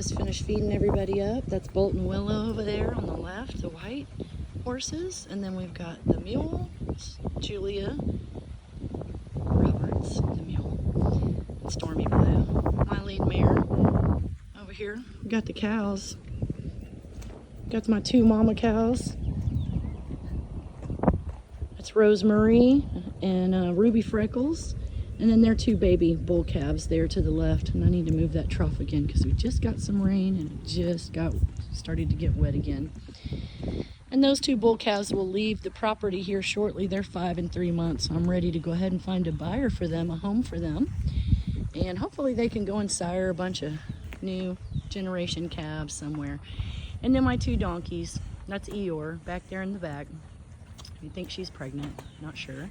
just finished feeding everybody up. That's Bolt and Willow over there on the left, the white horses. And then we've got the mule, Julia Roberts, the mule, and Stormy Blue, my lead mare. Over here, we got the cows. Got my two mama cows. That's Rosemary and Ruby Freckles. And then there are two baby bull calves there to the left. And I need to move that trough again because we just got some rain and it just started to get wet again. And those two bull calves will leave the property here shortly. They're 5 and 3 months. So I'm ready to go ahead and find a buyer for them, a home for them. And hopefully they can go and sire a bunch of new generation calves somewhere. And then my two donkeys. That's Eeyore back there in the back. You think she's pregnant, not sure.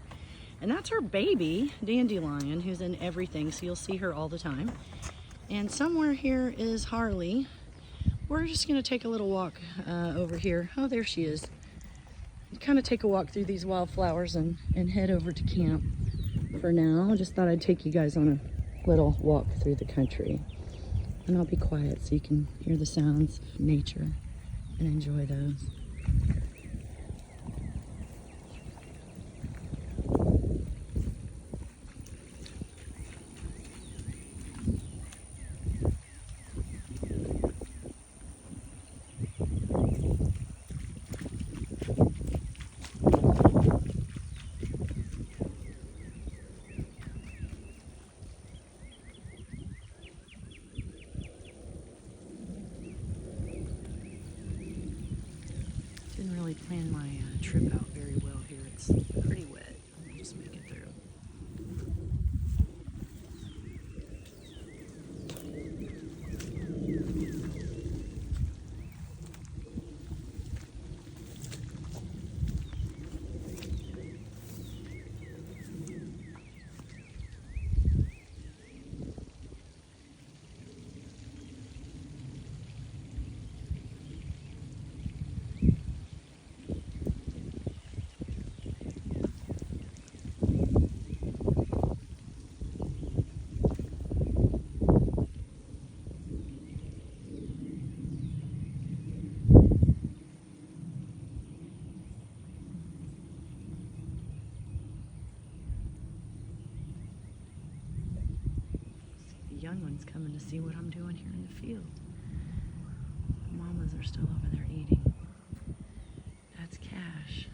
And that's her baby, Dandelion, who's in everything, so you'll see her all the time. And somewhere here is Harley. We're just gonna take a little walk over here. Oh, there she is. Kind of take a walk through these wildflowers and head over to camp for now. I just thought I'd take you guys on a little walk through the country. And I'll be quiet so you can hear the sounds of nature and enjoy those. Didn't really plan my trip out very well here. It's pretty wet. I'll just make it through. Young ones coming to see what I'm doing here in the field. Mamas are still over there eating. That's Cash.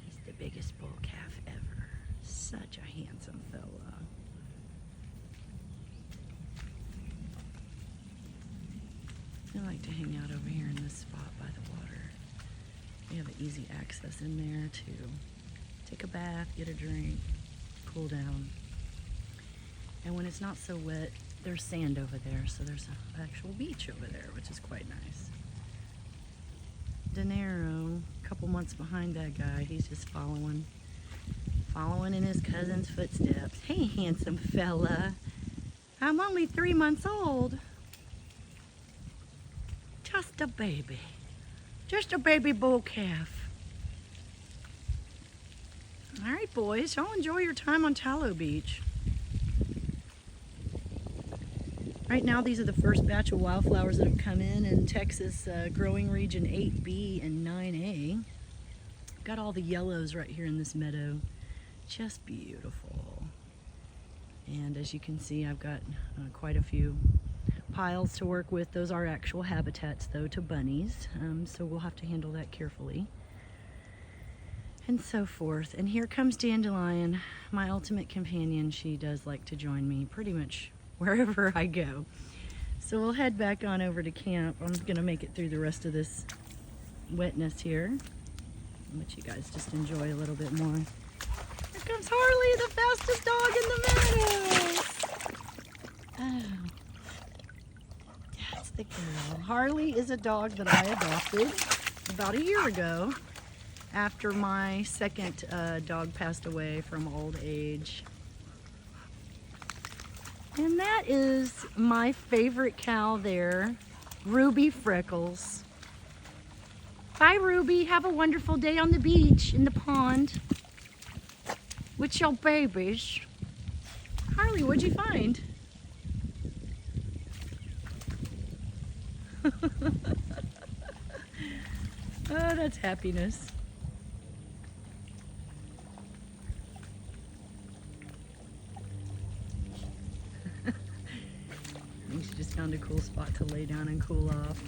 He's the biggest bull calf ever. Such a handsome fella. I like to hang out over here in this spot by the water. We have an easy access in there to take a bath, get a drink, cool down. And when it's not so wet, there's sand over there, so there's an actual beach over there, which is quite nice. De Niro, a couple months behind that guy, he's just following in his cousin's footsteps. Hey, handsome fella. I'm only 3 months old. Just a baby. Just a baby bull calf. All right, boys, y'all enjoy your time on Tallow Beach. Right now, these are the first batch of wildflowers that have come in Texas growing region 8B and 9A. Got all the yellows right here in this meadow. Just beautiful. And as you can see, I've got quite a few piles to work with. Those are actual habitats, though, to bunnies. So we'll have to handle that carefully. And so forth. And here comes Dandelion, my ultimate companion. She does like to join me pretty much wherever I go. So we'll head back on over to camp. I'm gonna make it through the rest of this wetness here. I'll let you guys just enjoy a little bit more. Here comes Harley, the fastest dog in the meadows. Oh, that's the girl. Harley is a dog that I adopted about a year ago after my second dog passed away from old age. And that is my favorite cow there, Ruby Freckles. Bye, Ruby. Have a wonderful day on the beach, in the pond, with your babies. Harley, what'd you find? Oh, that's happiness. I think she just found a cool spot to lay down and cool off.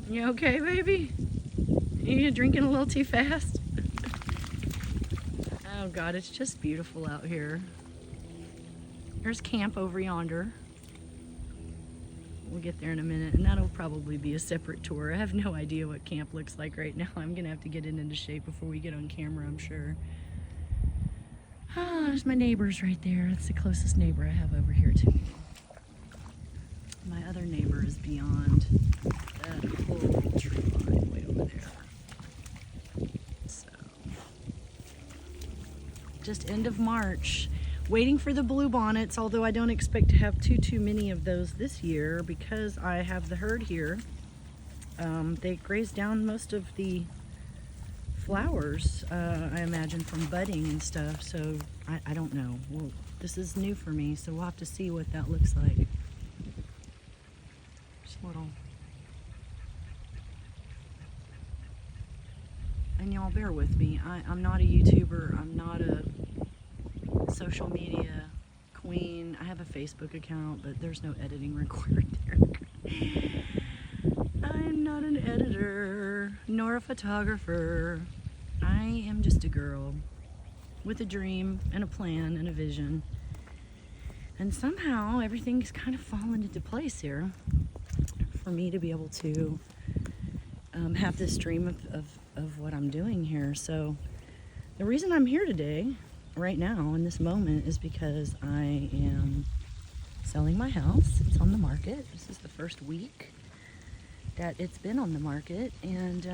You okay, baby? You drinking a little too fast? Oh God, it's just beautiful out here. There's camp over yonder. We'll get there in a minute, and that'll probably be a separate tour. I have no idea what camp looks like right now. I'm gonna have to get it into shape before we get on camera, I'm sure. Ah, there's my neighbors right there. That's the closest neighbor I have over here to me. My other neighbor is beyond that whole tree line way over there. So, just end of March. Waiting for the bluebonnets, although I don't expect to have too many of those this year because I have the herd here. They graze down most of the flowers, I imagine, from budding and stuff, so I don't know. Well, this is new for me, so we'll have to see what that looks like. Just a little. And y'all bear with me. I'm not a YouTuber. I'm not a social media queen. I have a Facebook account, but there's no editing required there. I'm not an editor, nor a photographer. I am just a girl with a dream and a plan and a vision. And somehow everything's kind of fallen into place here for me to be able to have this dream of what I'm doing here. So the reason I'm here today, right now, in this moment, is because I am selling my house. It's on the market. This is the first week that it's been on the market, and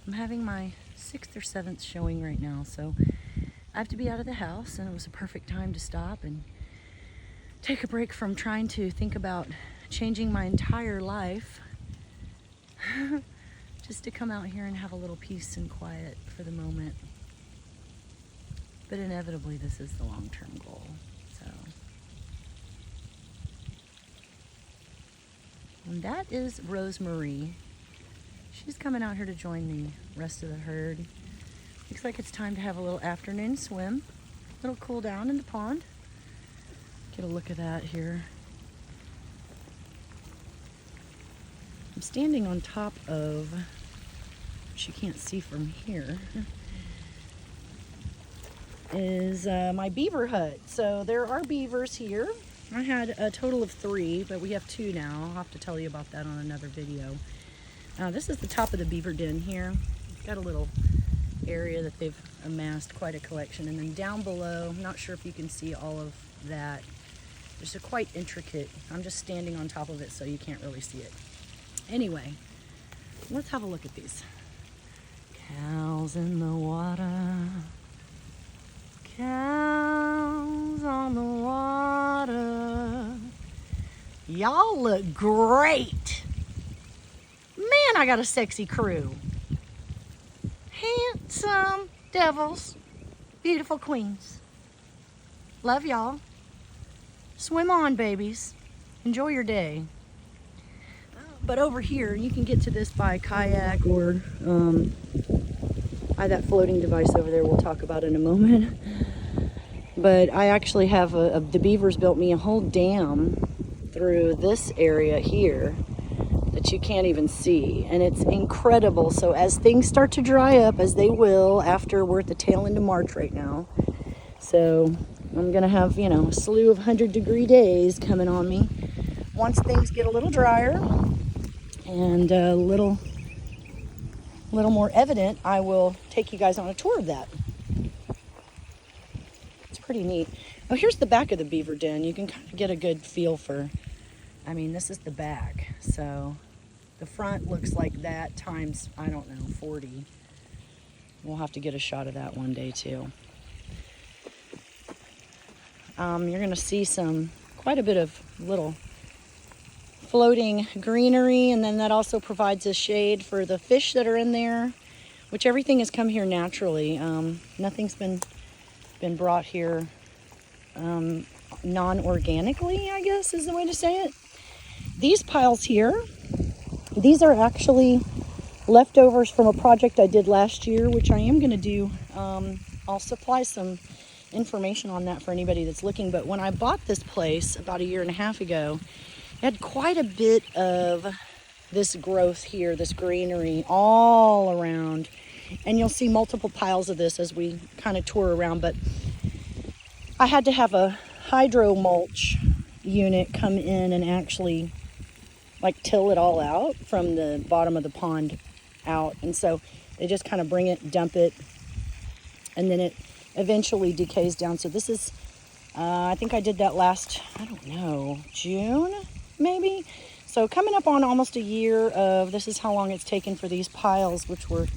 I'm having my 6th or 7th showing right now, so I have to be out of the house, and it was a perfect time to stop and take a break from trying to think about changing my entire life just to come out here and have a little peace and quiet for the moment. But inevitably this is the long-term goal. So, and that is Rosemarie. She's coming out here to join the rest of the herd. Looks like it's time to have a little afternoon swim, a little cool down in the pond. Get a look at that here. I'm standing on top of, which you can't see from here, is my beaver hut. So there are beavers here. I had a total of 3, but we have 2 now. I'll have to tell you about that on another video. This is the top of the beaver den here. It's got a little area that they've amassed quite a collection, and then down below, I'm not sure if you can see all of that. There's a quite intricate, I'm just standing on top of it so you can't really see it. Anyway, let's have a look at these. Cows in the water. Cows on the water. Y'all look great. Man, I got a sexy crew. Handsome devils. Beautiful queens. Love y'all. Swim on, babies. Enjoy your day. But over here, you can get to this by kayak or by that floating device over there we'll talk about in a moment. But I actually have the beavers built me a whole dam through this area here that you can't even see, and it's incredible. So as things start to dry up, as they will after we're at the tail end of March right now, so I'm gonna have, you know, a slew of 100-degree days coming on me. Once things get a little drier and a little more evident, I will take you guys on a tour of that. It's pretty neat. Oh, here's the back of the beaver den. You can kind of get a good feel for, I mean, this is the back. So the front looks like that times, I don't know, 40. We'll have to get a shot of that one day too. You're gonna see quite a bit of little floating greenery, and then that also provides a shade for the fish that are in there, which everything has come here naturally. Nothing's been brought here non-organically, I guess is the way to say it. These piles here, these are actually leftovers from a project I did last year, which I am going to do. I'll supply some information on that for anybody that's looking. But when I bought this place about 1.5 years ago, it had quite a bit of this growth here, this greenery all around. And you'll see multiple piles of this as we kind of tour around. But I had to have a hydro mulch unit come in and actually like till it all out from the bottom of the pond out. And so they just kind of bring it, dump it, and then it eventually decays down. So this is, I think I did that last, I don't know, June maybe? So coming up on almost 1 year of, this is how long it's taken for these piles, which were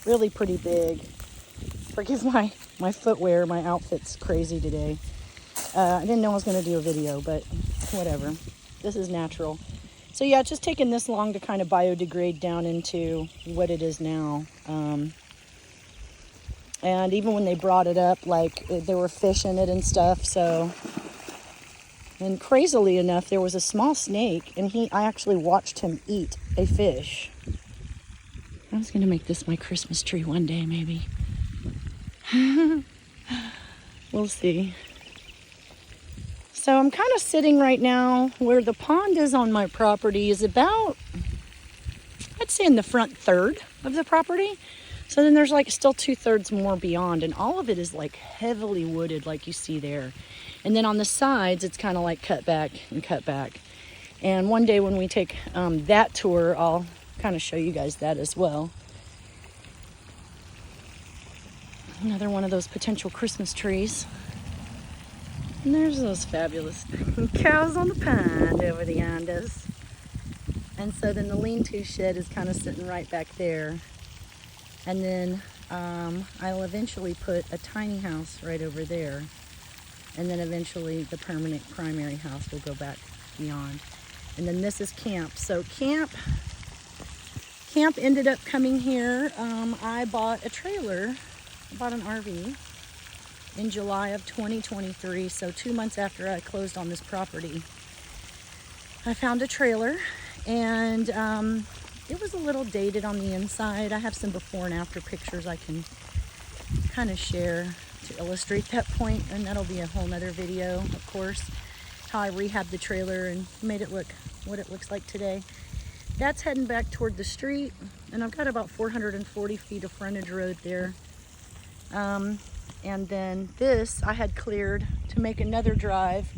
really pretty big. Forgive my footwear, my outfit's crazy today. I didn't know I was going to do a video, but whatever. This is natural. So yeah, it's just taken this long to kind of biodegrade down into what it is now. And even when they brought it up, like there were fish in it and stuff. So, and crazily enough, there was a small snake, and I actually watched him eat a fish. I was going to make this my Christmas tree one day, maybe. We'll see. So I'm kind of sitting right now where the pond is on my property is about, I'd say in the front third of the property. So then there's like still 2/3 more beyond, and all of it is like heavily wooded like you see there. And then on the sides, it's kind of like cut back and cut back. And one day when we take that tour, I'll kind of show you guys that as well. Another one of those potential Christmas trees. And there's those fabulous cows on the pond over the Andes. And so then the lean-to shed is kind of sitting right back there. And then I'll eventually put a tiny house right over there. And then eventually the permanent primary house will go back beyond. And then this is camp. So camp ended up coming here. I bought a trailer, I bought an RV in July of 2023. So 2 months after I closed on this property, I found a trailer, and it was a little dated on the inside. I have some before and after pictures I can kind of share to illustrate that point, and that'll be a whole nother video, of course, how I rehabbed the trailer and made it look what it looks like today. That's heading back toward the street, and I've got about 440 feet of frontage road there. And then this I had cleared to make another drive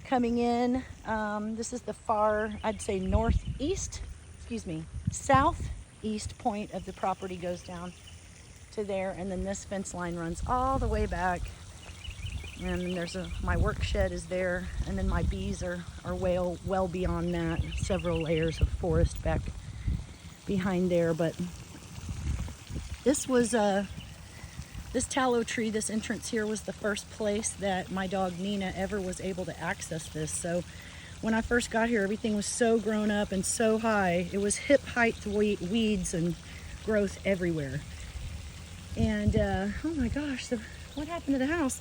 coming in. This is the far, I'd say southeast point of the property, goes down to there, and then this fence line runs all the way back. And then there's my work shed is there, and then my bees are well beyond that. Several layers of forest back behind there. But this was this tallow tree, this entrance here was the first place that my dog Nina ever was able to access this. So when I first got here, everything was so grown up and so high. It was hip height weeds and growth everywhere. And oh my gosh, what happened to the house?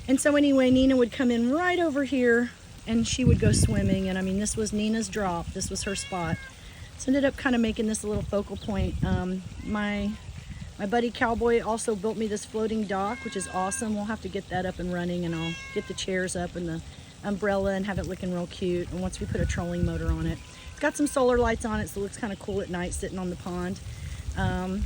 And so anyway, Nina would come in right over here and she would go swimming. And I mean, this was Nina's drop. This was her spot. So ended up kind of making this a little focal point. My buddy Cowboy also built me this floating dock, which is awesome. We'll have to get that up and running, and I'll get the chairs up and the umbrella and have it looking real cute. And once we put a trolling motor on it, it's got some solar lights on it, so it looks kind of cool at night sitting on the pond. And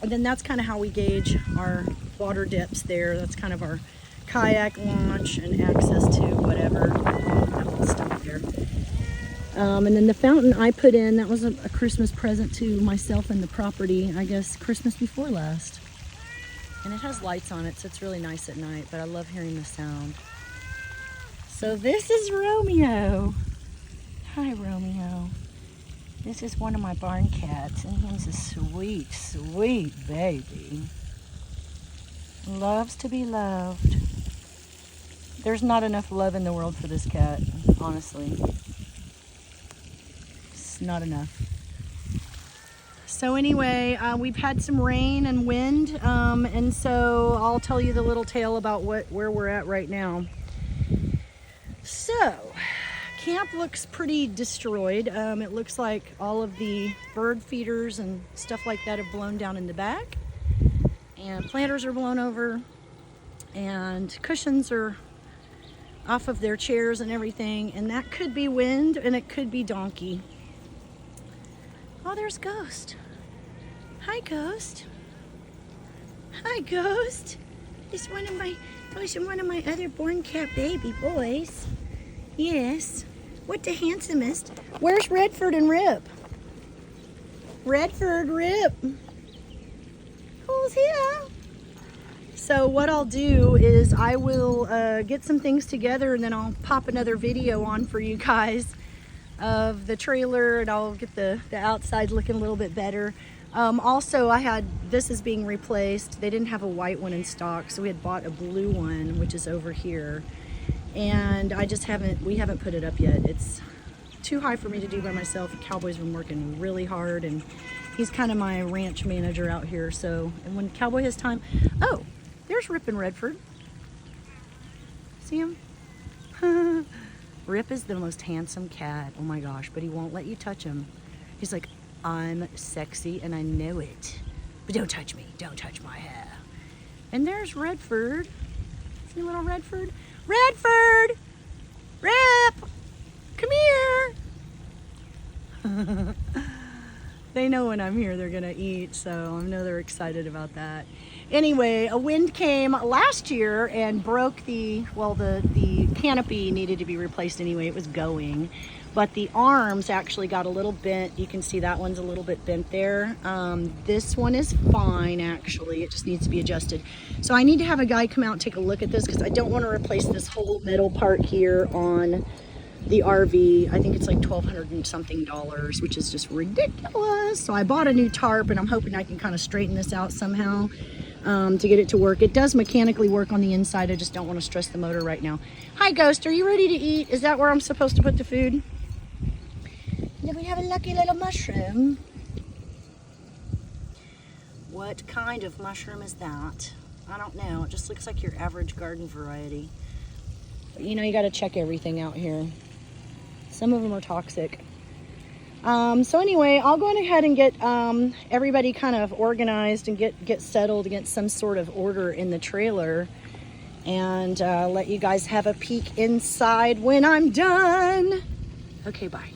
then that's kind of how we gauge our water depths there. That's kind of our kayak launch and access to whatever, that little stuff there. And then the fountain I put in, that was a Christmas present to myself and the property, I guess Christmas before last. And it has lights on it, so it's really nice at night, but I love hearing the sound. So this is Romeo. Hi, Romeo. This is one of my barn cats, and he's a sweet, sweet baby. Loves to be loved. There's not enough love in the world for this cat, honestly. It's not enough. So anyway, we've had some rain and wind, and so I'll tell you the little tale about where we're at right now. So, camp looks pretty destroyed. It looks like all of the bird feeders and stuff like that have blown down in the back, and planters are blown over, and cushions are off of their chairs and everything, and that could be wind and it could be donkey. Oh, there's Ghost. Hi, Ghost. Hi, Ghost. He's one of my other born cat baby boys. Yes. What the handsomest. Where's Redford and Rip? Redford, Rip. Who's here? So what I'll do is I will get some things together, and then I'll pop another video on for you guys of the trailer, and I'll get the outside looking a little bit better. Also, this is being replaced. They didn't have a white one in stock, so we had bought a blue one, which is over here. And we haven't put it up yet. It's too high for me to do by myself. The Cowboy's been working really hard, and he's kind of my ranch manager out here. So, and when Cowboy has time, oh, there's Rip and Redford. See him? Rip is the most handsome cat. Oh my gosh, but he won't let you touch him. He's like, I'm sexy and I know it, but don't touch me. Don't touch my hair. And there's Redford. See little Redford? Redford! Rip! Come here! They know when I'm here they're gonna eat, so I know they're excited about that. Anyway, a wind came last year and broke the canopy needed to be replaced anyway. It was going, but the arms actually got a little bent. You can see that one's a little bit bent there. This one is fine, actually. It just needs to be adjusted. So I need to have a guy come out and take a look at this, because I don't want to replace this whole metal part here on the RV. I think it's like $1,200 and something, which is just ridiculous. So I bought a new tarp, and I'm hoping I can kind of straighten this out somehow to get it to work. It does mechanically work on the inside. I just don't want to stress the motor right now. Hi, Ghost. Are you ready to eat? Is that where I'm supposed to put the food? Then we have a lucky little mushroom. What kind of mushroom is that? I don't know. It just looks like your average garden variety. But you know, you got to check everything out here. Some of them are toxic. So anyway, I'll go ahead and get everybody kind of organized and get settled, get some sort of order in the trailer, and let you guys have a peek inside when I'm done. Okay, bye.